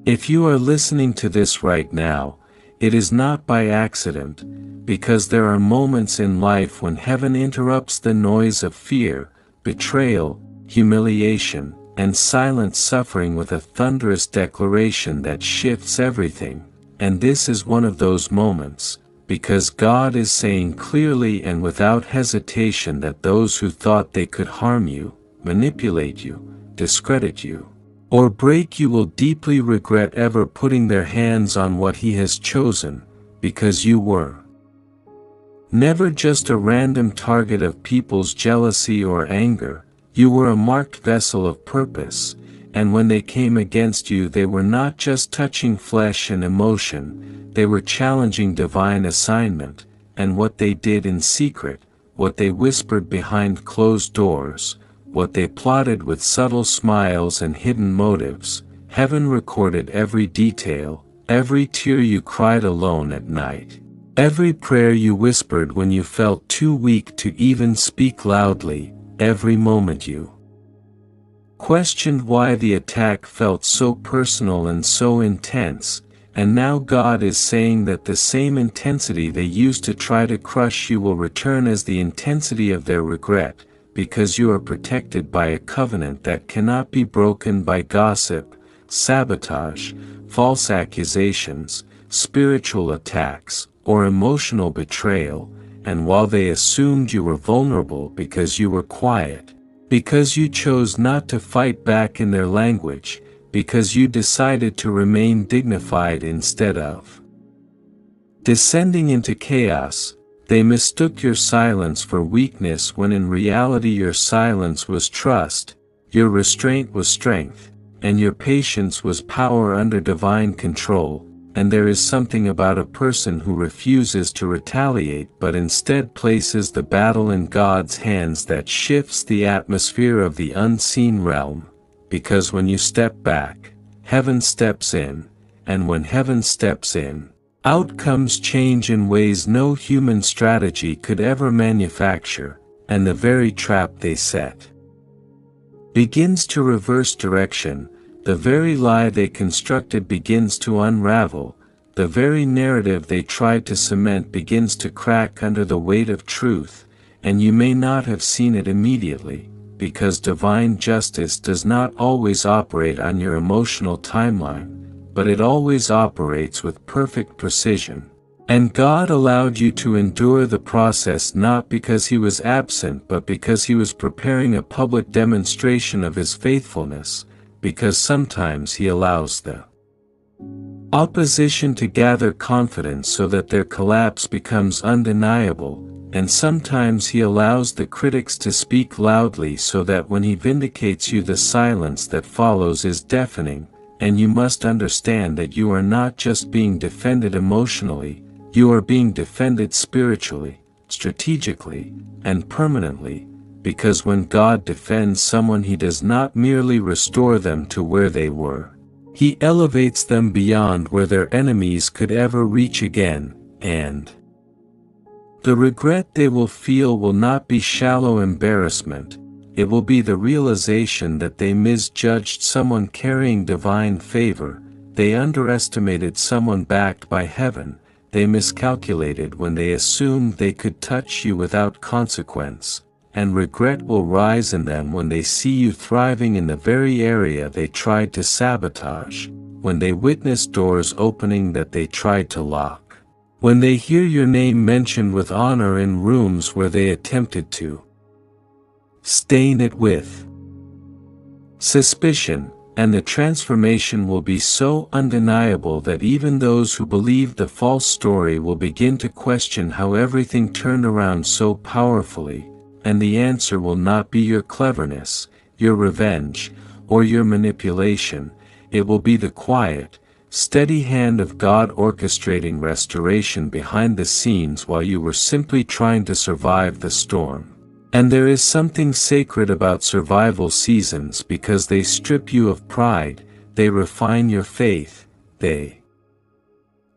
If you are listening to this right now, it is not by accident, because there are moments in life when heaven interrupts the noise of fear, betrayal, humiliation, and silent suffering with a thunderous declaration that shifts everything, and this is one of those moments, because God is saying clearly and without hesitation that those who thought they could harm you, manipulate you, discredit you, or break you will deeply regret ever putting their hands on what He has chosen, because you were never just a random target of people's jealousy or anger. You were a marked vessel of purpose, and when they came against you they were not just touching flesh and emotion, they were challenging divine assignment, and what they did in secret, what they whispered behind closed doors, what they plotted with subtle smiles and hidden motives, heaven recorded every detail, every tear you cried alone at night, every prayer you whispered when you felt too weak to even speak loudly, every moment you questioned why the attack felt so personal and so intense, and now God is saying that the same intensity they used to try to crush you will return as the intensity of their regret, because you are protected by a covenant that cannot be broken by gossip, sabotage, false accusations, spiritual attacks, or emotional betrayal. And while they assumed you were vulnerable because you were quiet, because you chose not to fight back in their language, because you decided to remain dignified instead of descending into chaos, they mistook your silence for weakness when in reality your silence was trust, your restraint was strength, and your patience was power under divine control. And there is something about a person who refuses to retaliate but instead places the battle in God's hands that shifts the atmosphere of the unseen realm, because when you step back, heaven steps in, and when heaven steps in, outcomes change in ways no human strategy could ever manufacture, and the very trap they set begins to reverse direction. The very lie they constructed begins to unravel, the very narrative they tried to cement begins to crack under the weight of truth, and you may not have seen it immediately, because divine justice does not always operate on your emotional timeline, but it always operates with perfect precision. And God allowed you to endure the process not because He was absent but because He was preparing a public demonstration of His faithfulness, because sometimes He allows the opposition to gather confidence so that their collapse becomes undeniable, and sometimes He allows the critics to speak loudly so that when He vindicates you the silence that follows is deafening, and you must understand that you are not just being defended emotionally, you are being defended spiritually, strategically, and permanently. Because when God defends someone He does not merely restore them to where they were. He elevates them beyond where their enemies could ever reach again, and the regret they will feel will not be shallow embarrassment, it will be the realization that they misjudged someone carrying divine favor, they underestimated someone backed by heaven, they miscalculated when they assumed they could touch you without consequence. And regret will rise in them when they see you thriving in the very area they tried to sabotage, when they witness doors opening that they tried to lock, when they hear your name mentioned with honor in rooms where they attempted to stain it with suspicion, and the transformation will be so undeniable that even those who believe the false story will begin to question how everything turned around so powerfully. And the answer will not be your cleverness, your revenge, or your manipulation, it will be the quiet, steady hand of God orchestrating restoration behind the scenes while you were simply trying to survive the storm. And there is something sacred about survival seasons because they strip you of pride, they refine your faith, they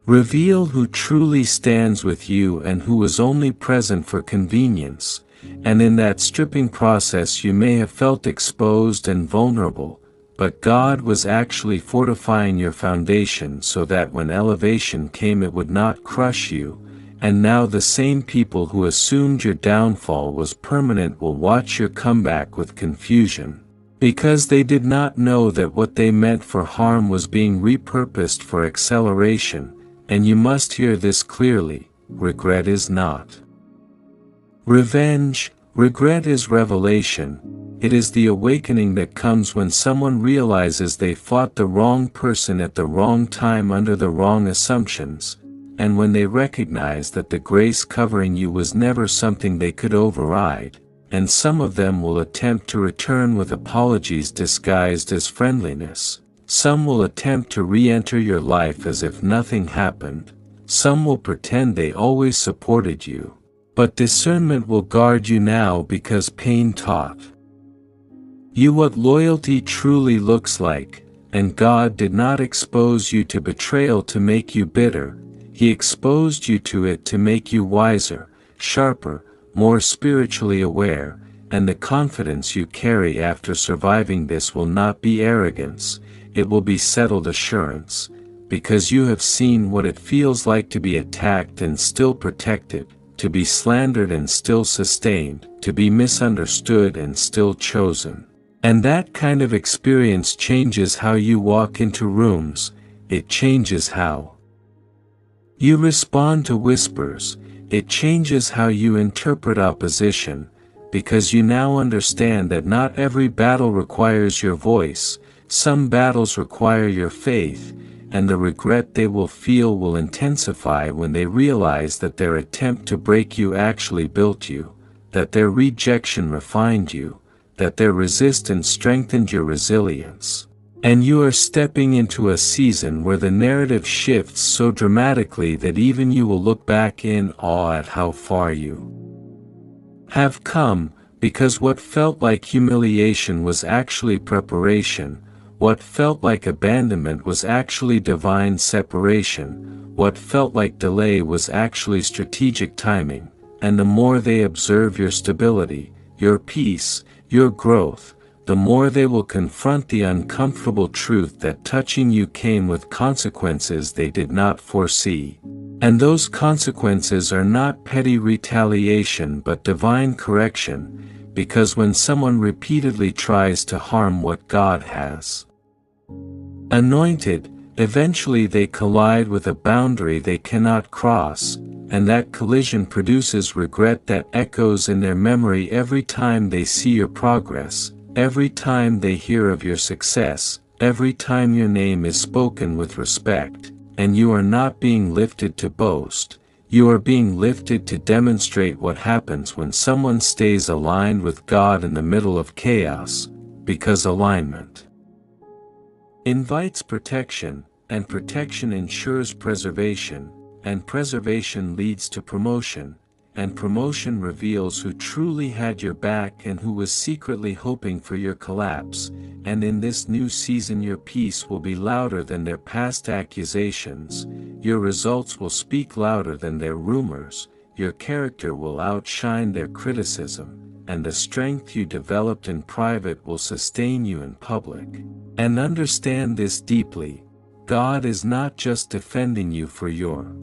reveal who truly stands with you and who was only present for convenience. And in that stripping process you may have felt exposed and vulnerable, but God was actually fortifying your foundation so that when elevation came it would not crush you, and now the same people who assumed your downfall was permanent will watch your comeback with confusion, because they did not know that what they meant for harm was being repurposed for acceleration, and you must hear this clearly: regret is not revenge. Regret is revelation. It is the awakening that comes when someone realizes they fought the wrong person at the wrong time under the wrong assumptions, and when they recognize that the grace covering you was never something they could override. And some of them will attempt to return with apologies disguised as friendliness. Some will attempt to re-enter your life as if nothing happened. Some will pretend they always supported you. But discernment will guard you now, because pain taught you what loyalty truly looks like, and God did not expose you to betrayal to make you bitter. He exposed you to it to make you wiser, sharper, more spiritually aware, and the confidence you carry after surviving this will not be arrogance, it will be settled assurance, because you have seen what it feels like to be attacked and still protected, to be slandered and still sustained, to be misunderstood and still chosen. And that kind of experience changes how you walk into rooms, it changes how you respond to whispers, it changes how you interpret opposition, because you now understand that not every battle requires your voice, some battles require your faith, and the regret they will feel will intensify when they realize that their attempt to break you actually built you, that their rejection refined you, that their resistance strengthened your resilience. And you are stepping into a season where the narrative shifts so dramatically that even you will look back in awe at how far you have come, because what felt like humiliation was actually preparation, what felt like abandonment was actually divine separation, what felt like delay was actually strategic timing, and the more they observe your stability, your peace, your growth, the more they will confront the uncomfortable truth that touching you came with consequences they did not foresee. And those consequences are not petty retaliation but divine correction, because when someone repeatedly tries to harm what God has anointed, eventually they collide with a boundary they cannot cross, and that collision produces regret that echoes in their memory every time they see your progress, every time they hear of your success, every time your name is spoken with respect. And you are not being lifted to boast, you are being lifted to demonstrate what happens when someone stays aligned with God in the middle of chaos, because alignment invites protection, and protection ensures preservation, and preservation leads to promotion, and promotion reveals who truly had your back and who was secretly hoping for your collapse. And in this new season your peace will be louder than their past accusations, your results will speak louder than their rumors, your character will outshine their criticism, and the strength you developed in private will sustain you in public. And understand this deeply: God is not just defending you for your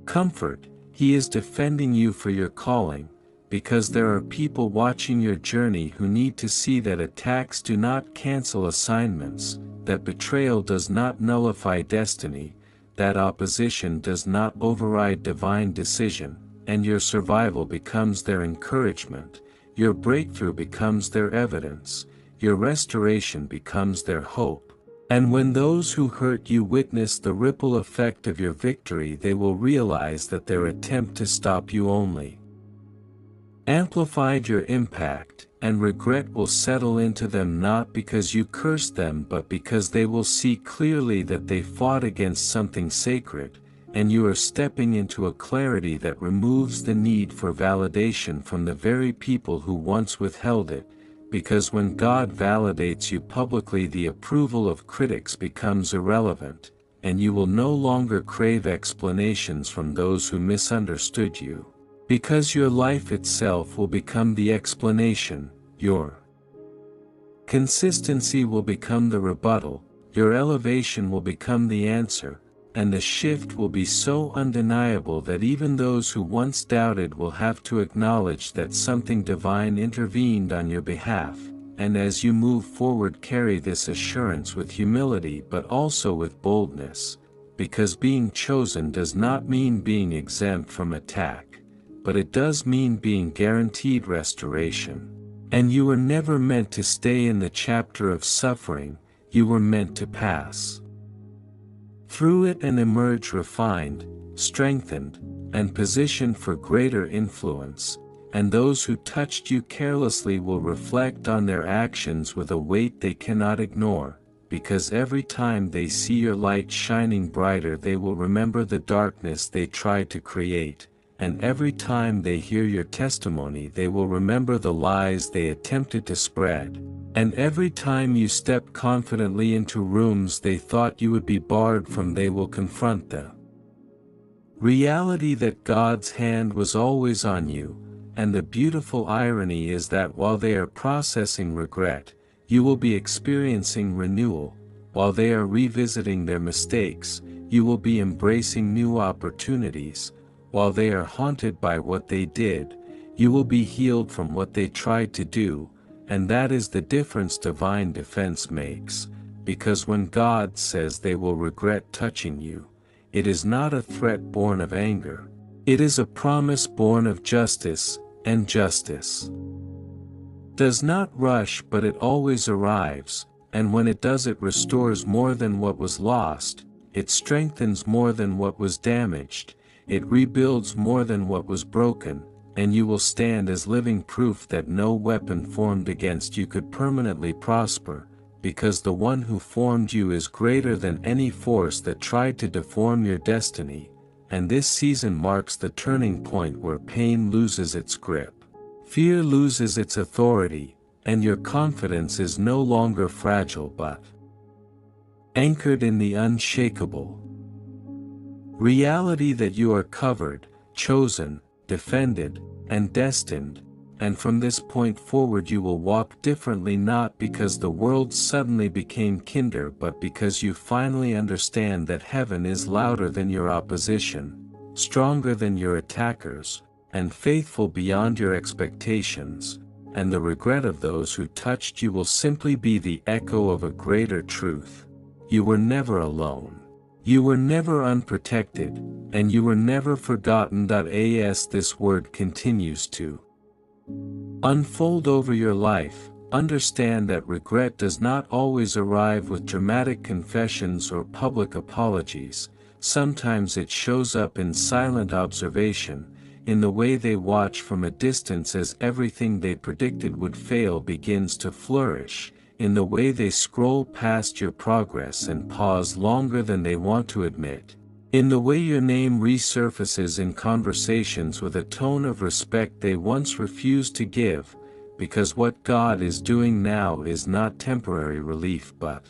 comfort, He is defending you for your calling, because there are people watching your journey who need to see that attacks do not cancel assignments, that betrayal does not nullify destiny, that opposition does not override divine decision, and your survival becomes their encouragement, your breakthrough becomes their evidence, your restoration becomes their hope. And when those who hurt you witness the ripple effect of your victory, they will realize that their attempt to stop you only amplified your impact, and regret will settle into them not because you cursed them but because they will see clearly that they fought against something sacred, and you are stepping into a clarity that removes the need for validation from the very people who once withheld it, because when God validates you publicly the approval of critics becomes irrelevant, and you will no longer crave explanations from those who misunderstood you. Because your life itself will become the explanation, your Consistency will become the rebuttal, your elevation will become the answer, and the shift will be so undeniable that even those who once doubted will have to acknowledge that something divine intervened on your behalf, and as you move forward carry this assurance with humility but also with boldness, because being chosen does not mean being exempt from attack, but it does mean being guaranteed restoration. And you were never meant to stay in the chapter of suffering, you were meant to pass through it and emerge refined, strengthened, and positioned for greater influence, and those who touched you carelessly will reflect on their actions with a weight they cannot ignore, because every time they see your light shining brighter they will remember the darkness they tried to create, and every time they hear your testimony they will remember the lies they attempted to spread. And every time you step confidently into rooms they thought you would be barred from they will confront the reality that God's hand was always on you, and the beautiful irony is that while they are processing regret, you will be experiencing renewal, while they are revisiting their mistakes, you will be embracing new opportunities, while they are haunted by what they did, you will be healed from what they tried to do. And that is the difference divine defense makes, because when God says they will regret touching you, it is not a threat born of anger. It is a promise born of justice, and justice does not rush but it always arrives, and when it does it restores more than what was lost, it strengthens more than what was damaged, it rebuilds more than what was broken, and you will stand as living proof that no weapon formed against you could permanently prosper, because the one who formed you is greater than any force that tried to deform your destiny, and this season marks the turning point where pain loses its grip, fear loses its authority, and your confidence is no longer fragile but anchored in the unshakable reality that you are covered, chosen, defended, and destined, and from this point forward you will walk differently not because the world suddenly became kinder but because you finally understand that heaven is louder than your opposition, stronger than your attackers, and faithful beyond your expectations, and the regret of those who touched you will simply be the echo of a greater truth. You were never alone. You were never unprotected, and you were never forgotten. As this word continues to unfold over your life, understand that regret does not always arrive with dramatic confessions or public apologies. Sometimes it shows up in silent observation, in the way they watch from a distance as everything they predicted would fail begins to flourish, in the way they scroll past your progress and pause longer than they want to admit, in the way your name resurfaces in conversations with a tone of respect they once refused to give, because what God is doing now is not temporary relief but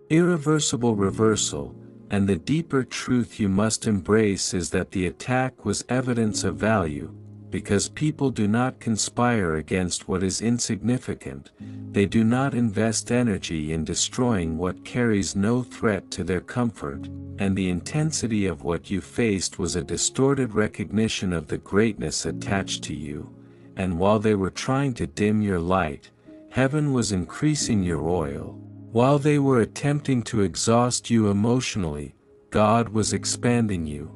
irreversible reversal, and the deeper truth you must embrace is that the attack was evidence of value, because people do not conspire against what is insignificant, they do not invest energy in destroying what carries no threat to their comfort, and the intensity of what you faced was a distorted recognition of the greatness attached to you, and while they were trying to dim your light, heaven was increasing your oil. While they were attempting to exhaust you emotionally, God was expanding you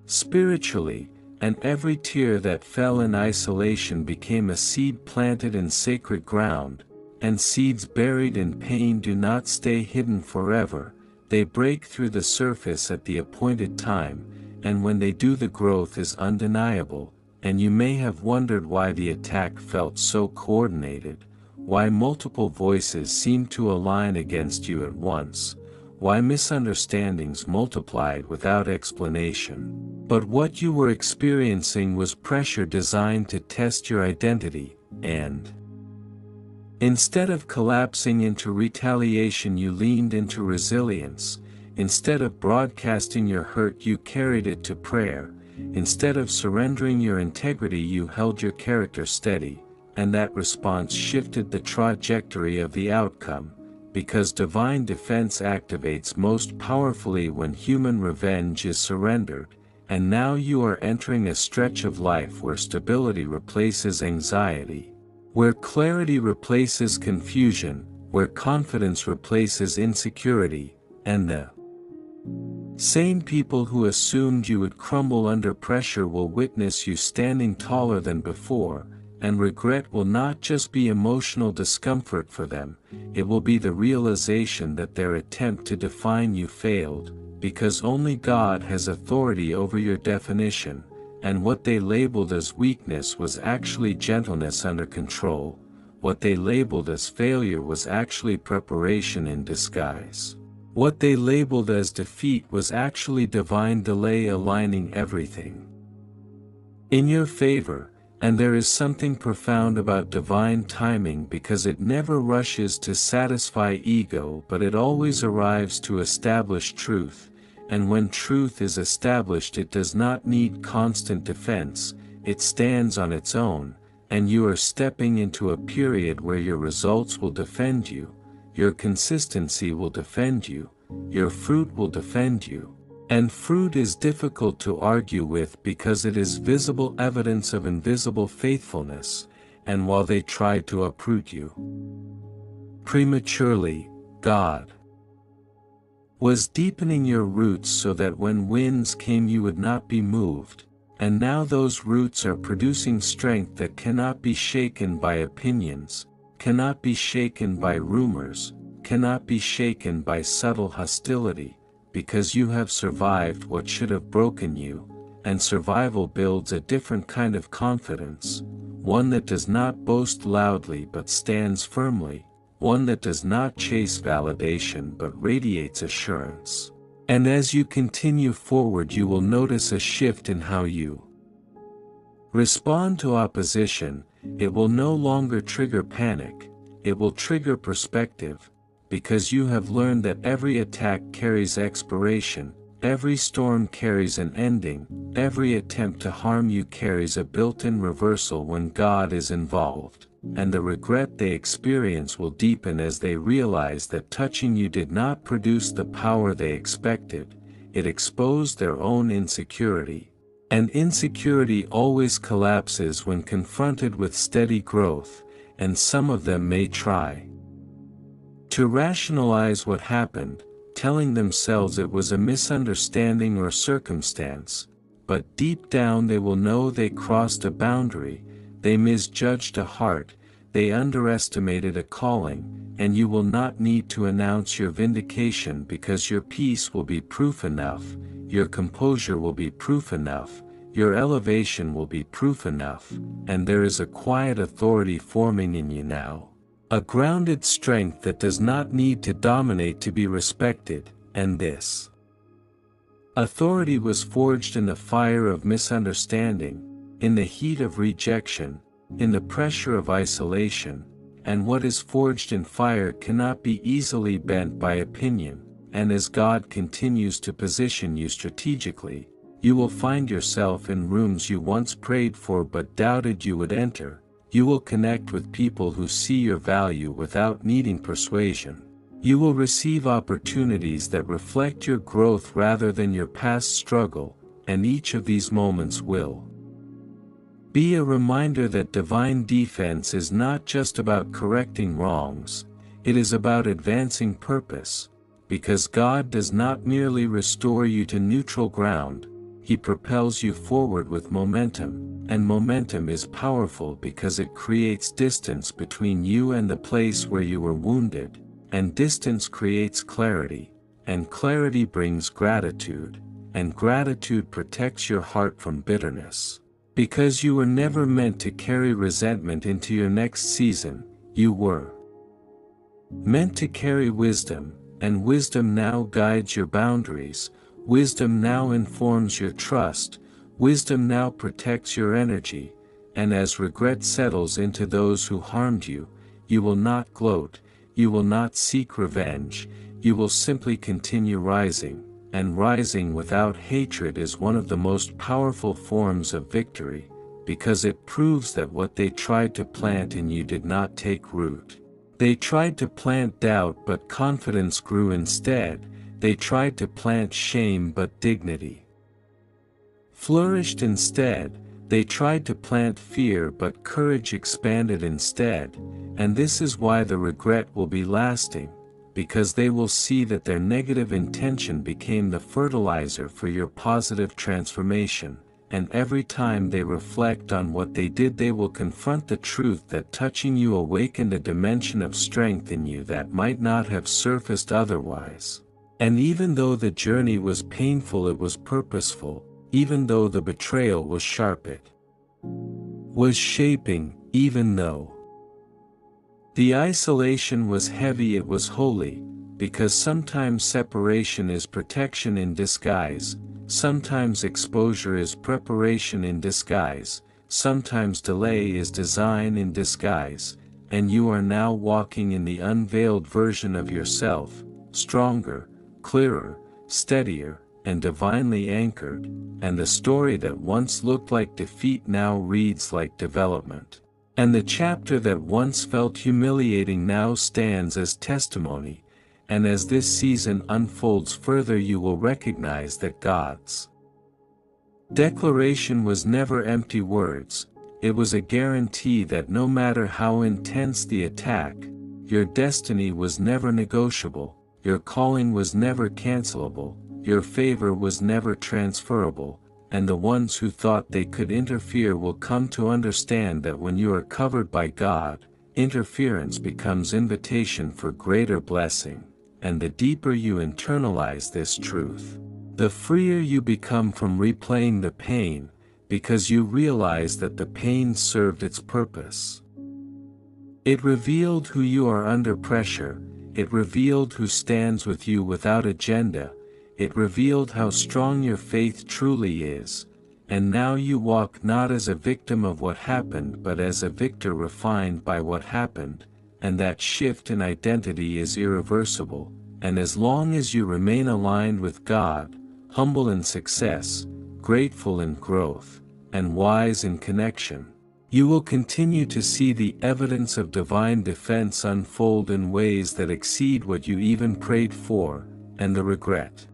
spiritually, and every tear that fell in isolation became a seed planted in sacred ground, and seeds buried in pain do not stay hidden forever, they break through the surface at the appointed time, and when they do the growth is undeniable, and you may have wondered why the attack felt so coordinated, why multiple voices seemed to align against you at once, why misunderstandings multiplied without explanation. But what you were experiencing was pressure designed to test your identity, and instead of collapsing into retaliation you leaned into resilience, instead of broadcasting your hurt you carried it to prayer, instead of surrendering your integrity you held your character steady, and that response shifted the trajectory of the outcome, because divine defense activates most powerfully when human revenge is surrendered, and now you are entering a stretch of life where stability replaces anxiety, where clarity replaces confusion, where confidence replaces insecurity, and the same people who assumed you would crumble under pressure will witness you standing taller than before, and regret will not just be emotional discomfort for them, it will be the realization that their attempt to define you failed, because only God has authority over your definition, and what they labeled as weakness was actually gentleness under control, what they labeled as failure was actually preparation in disguise. What they labeled as defeat was actually divine delay aligning everything in your favor, and there is something profound about divine timing because it never rushes to satisfy ego but it always arrives to establish truth, and when truth is established it does not need constant defense, it stands on its own, and you are stepping into a period where your results will defend you. Your consistency will defend you, your fruit will defend you. And fruit is difficult to argue with because it is visible evidence of invisible faithfulness, and while they try to uproot you prematurely, God was deepening your roots so that when winds came you would not be moved, and now those roots are producing strength that cannot be shaken by opinions, cannot be shaken by rumors, cannot be shaken by subtle hostility, because you have survived what should have broken you, and survival builds a different kind of confidence, one that does not boast loudly but stands firmly, one that does not chase validation but radiates assurance. And as you continue forward you will notice a shift in how you respond to opposition. It will no longer trigger panic, it will trigger perspective, because you have learned that every attack carries expiration, every storm carries an ending, every attempt to harm you carries a built-in reversal when God is involved, and the regret they experience will deepen as they realize that touching you did not produce the power they expected, it exposed their own insecurity. And insecurity always collapses when confronted with steady growth, and some of them may try to rationalize what happened, telling themselves it was a misunderstanding or circumstance, but deep down they will know they crossed a boundary, they misjudged a heart, they underestimated a calling, and you will not need to announce your vindication because your peace will be proof enough, your composure will be proof enough, your elevation will be proof enough, and there is a quiet authority forming in you now. A grounded strength that does not need to dominate to be respected, and this authority was forged in the fire of misunderstanding, in the heat of rejection, in the pressure of isolation, and what is forged in fire cannot be easily bent by opinion, and as God continues to position you strategically, you will find yourself in rooms you once prayed for but doubted you would enter. You will connect with people who see your value without needing persuasion. You will receive opportunities that reflect your growth rather than your past struggle, and each of these moments will be a reminder that divine defense is not just about correcting wrongs, it is about advancing purpose, because God does not merely restore you to neutral ground, He propels you forward with momentum. And momentum is powerful because it creates distance between you and the place where you were wounded, and distance creates clarity, and clarity brings gratitude, and gratitude protects your heart from bitterness. Because you were never meant to carry resentment into your next season, you were meant to carry wisdom, and wisdom now guides your boundaries, wisdom now informs your trust, wisdom now protects your energy, and as regret settles into those who harmed you, you will not gloat, you will not seek revenge, you will simply continue rising, and rising without hatred is one of the most powerful forms of victory, because it proves that what they tried to plant in you did not take root. They tried to plant doubt but confidence grew instead, they tried to plant shame but dignity flourished instead, they tried to plant fear but courage expanded instead, and this is why the regret will be lasting, because they will see that their negative intention became the fertilizer for your positive transformation, and every time they reflect on what they did they will confront the truth that touching you awakened a dimension of strength in you that might not have surfaced otherwise. And even though the journey was painful it was purposeful, even though the betrayal was sharp it was shaping, even though the isolation was heavy it was holy, because sometimes separation is protection in disguise, sometimes exposure is preparation in disguise, sometimes delay is design in disguise, and you are now walking in the unveiled version of yourself, stronger, clearer, steadier, and divinely anchored, and the story that once looked like defeat now reads like development. And the chapter that once felt humiliating now stands as testimony, and as this season unfolds further you will recognize that God's declaration was never empty words, it was a guarantee that no matter how intense the attack, your destiny was never negotiable, your calling was never cancelable, your favor was never transferable, and the ones who thought they could interfere will come to understand that when you are covered by God, interference becomes invitation for greater blessing, and the deeper you internalize this truth, the freer you become from replaying the pain, because you realize that the pain served its purpose. It revealed who you are under pressure, it revealed who stands with you without agenda, it revealed how strong your faith truly is, and now you walk not as a victim of what happened but as a victor refined by what happened, and that shift in identity is irreversible, and as long as you remain aligned with God, humble in success, grateful in growth, and wise in connection, you will continue to see the evidence of divine defense unfold in ways that exceed what you even prayed for, and the regret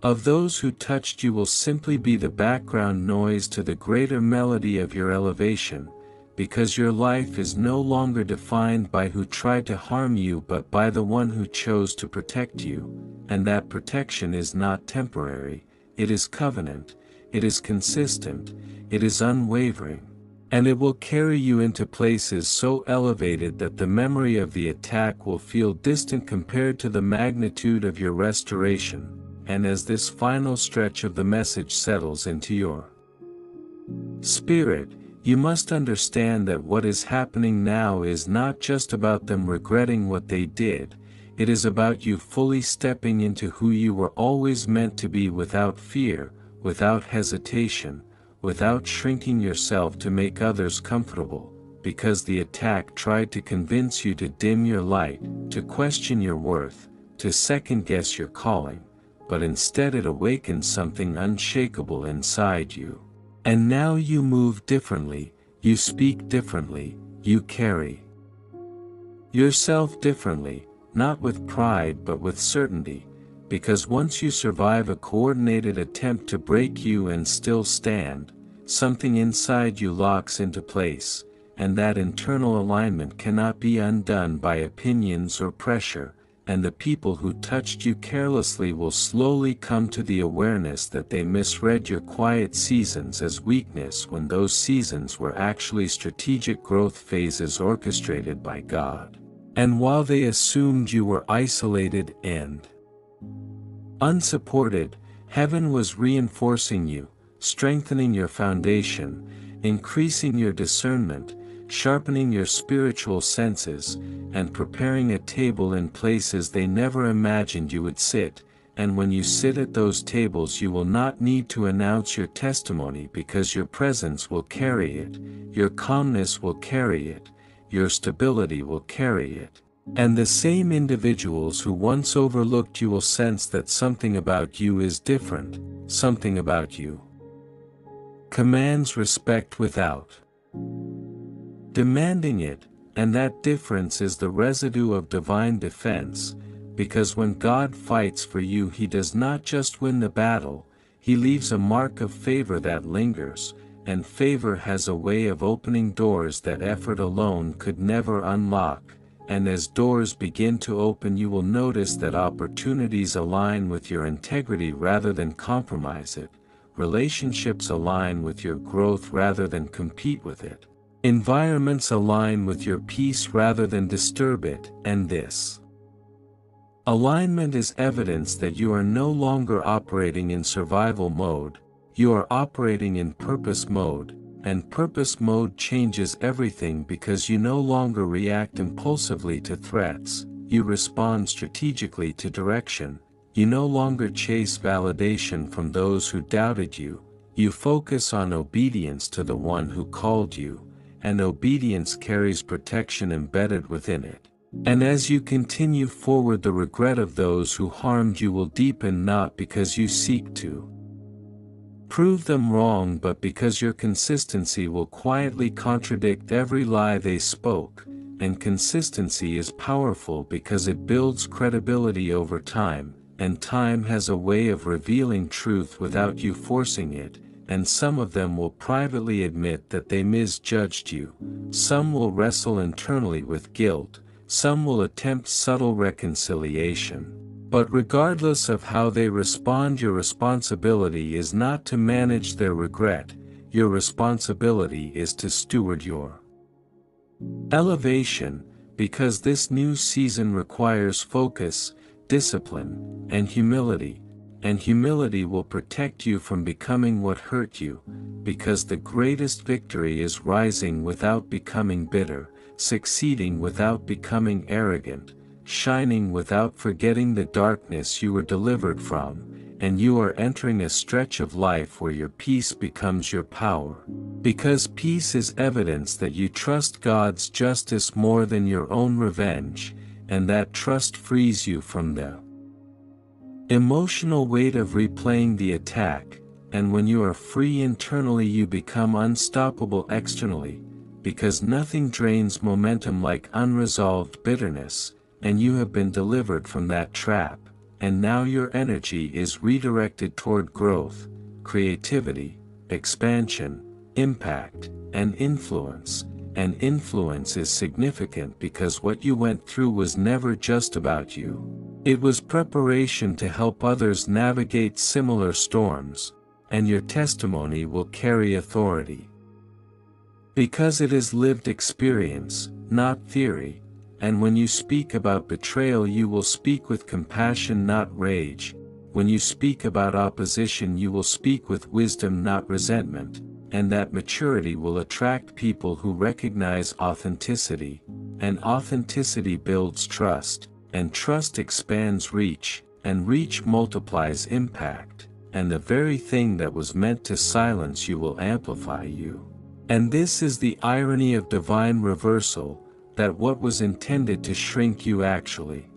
of those who touched you will simply be the background noise to the greater melody of your elevation, because your life is no longer defined by who tried to harm you but by the one who chose to protect you, and that protection is not temporary, it is covenant, it is consistent, it is unwavering, and it will carry you into places so elevated that the memory of the attack will feel distant compared to the magnitude of your restoration. And as this final stretch of the message settles into your spirit, you must understand that what is happening now is not just about them regretting what they did, it is about you fully stepping into who you were always meant to be without fear, without hesitation, without shrinking yourself to make others comfortable, because the attack tried to convince you to dim your light, to question your worth, to second-guess your calling. But instead it awakened something unshakable inside you. And now you move differently, you speak differently, you carry yourself differently, not with pride but with certainty, because once you survive a coordinated attempt to break you and still stand, something inside you locks into place, and that internal alignment cannot be undone by opinions or pressure. And the people who touched you carelessly will slowly come to the awareness that they misread your quiet seasons as weakness when those seasons were actually strategic growth phases orchestrated by God. And while they assumed you were isolated and unsupported, heaven was reinforcing you, strengthening your foundation, increasing your discernment, sharpening your spiritual senses, and preparing a table in places they never imagined you would sit, and when you sit at those tables you will not need to announce your testimony because your presence will carry it, your calmness will carry it, your stability will carry it. And the same individuals who once overlooked you will sense that something about you is different, something about you commands respect without demanding it, and that difference is the residue of divine defense, because when God fights for you he does not just win the battle, he leaves a mark of favor that lingers, and favor has a way of opening doors that effort alone could never unlock, and as doors begin to open you will notice that opportunities align with your integrity rather than compromise it, relationships align with your growth rather than compete with it. Environments align with your peace rather than disturb it, and this alignment is evidence that you are no longer operating in survival mode, you are operating in purpose mode, and purpose mode changes everything because you no longer react impulsively to threats, you respond strategically to direction, you no longer chase validation from those who doubted you, you focus on obedience to the one who called you, and obedience carries protection embedded within it. And as you continue forward the regret of those who harmed you will deepen not because you seek to prove them wrong but because your consistency will quietly contradict every lie they spoke, and consistency is powerful because it builds credibility over time, and time has a way of revealing truth without you forcing it, and some of them will privately admit that they misjudged you, some will wrestle internally with guilt, some will attempt subtle reconciliation. But regardless of how they respond, your responsibility is not to manage their regret, your responsibility is to steward your elevation, because this new season requires focus, discipline, and humility will protect you from becoming what hurt you, because the greatest victory is rising without becoming bitter, succeeding without becoming arrogant, shining without forgetting the darkness you were delivered from, and you are entering a stretch of life where your peace becomes your power. Because peace is evidence that you trust God's justice more than your own revenge, and that trust frees you from the emotional weight of replaying the attack, and when you are free internally you become unstoppable externally, because nothing drains momentum like unresolved bitterness, and you have been delivered from that trap, and now your energy is redirected toward growth, creativity, expansion, impact, and influence. And influence is significant because what you went through was never just about you. It was preparation to help others navigate similar storms, and your testimony will carry authority. Because it is lived experience, not theory, and when you speak about betrayal you will speak with compassion not rage, when you speak about opposition you will speak with wisdom not resentment, and that maturity will attract people who recognize authenticity, and authenticity builds trust, and trust expands reach, and reach multiplies impact, and the very thing that was meant to silence you will amplify you. And this is the irony of divine reversal, that what was intended to shrink you actually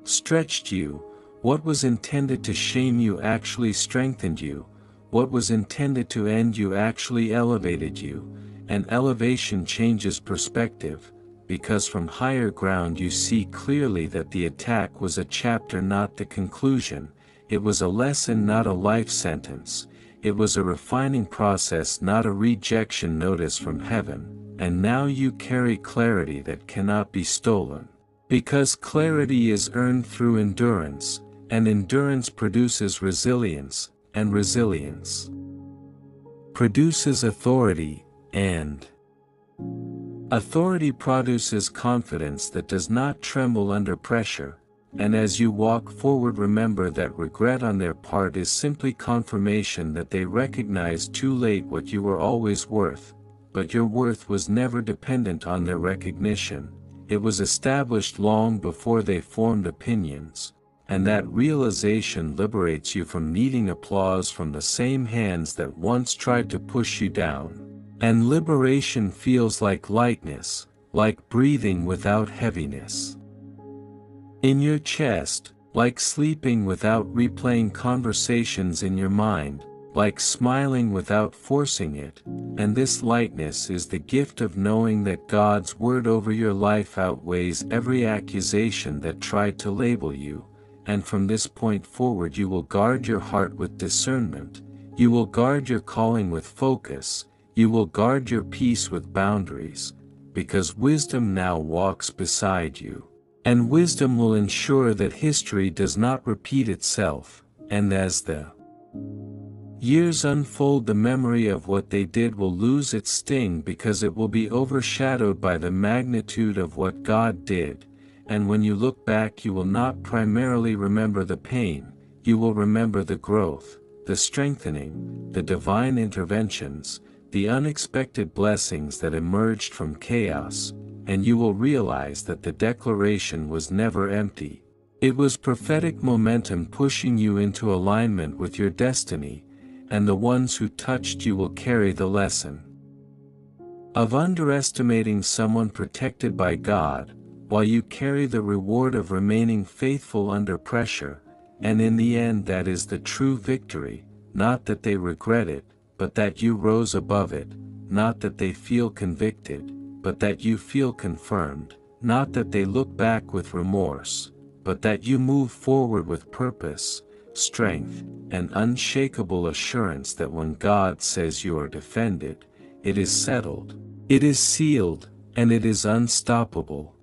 stretched you, what was intended to shame you actually strengthened you, what was intended to end you actually elevated you, and elevation changes perspective, because from higher ground you see clearly that the attack was a chapter not the conclusion, it was a lesson not a life sentence, it was a refining process not a rejection notice from heaven, and now you carry clarity that cannot be stolen. Because clarity is earned through endurance, and endurance produces resilience, and resilience produces authority, and authority produces confidence that does not tremble under pressure, and as you walk forward remember that regret on their part is simply confirmation that they recognize too late what you were always worth, but your worth was never dependent on their recognition, it was established long before they formed opinions, and that realization liberates you from needing applause from the same hands that once tried to push you down, and liberation feels like lightness, like breathing without heaviness in your chest, like sleeping without replaying conversations in your mind, like smiling without forcing it, and this lightness is the gift of knowing that God's word over your life outweighs every accusation that tried to label you, and from this point forward you will guard your heart with discernment, you will guard your calling with focus, you will guard your peace with boundaries, because wisdom now walks beside you. And wisdom will ensure that history does not repeat itself, and as the years unfold, the memory of what they did will lose its sting because it will be overshadowed by the magnitude of what God did, and when you look back you will not primarily remember the pain, you will remember the growth, the strengthening, the divine interventions, the unexpected blessings that emerged from chaos, and you will realize that the declaration was never empty. It was prophetic momentum pushing you into alignment with your destiny, and the ones who touched you will carry the lesson of underestimating someone protected by God, while you carry the reward of remaining faithful under pressure, and in the end that is the true victory, not that they regret it, but that you rose above it, not that they feel convicted, but that you feel confirmed, not that they look back with remorse, but that you move forward with purpose, strength, and unshakable assurance that when God says you are defended, it is settled, it is sealed, and it is unstoppable.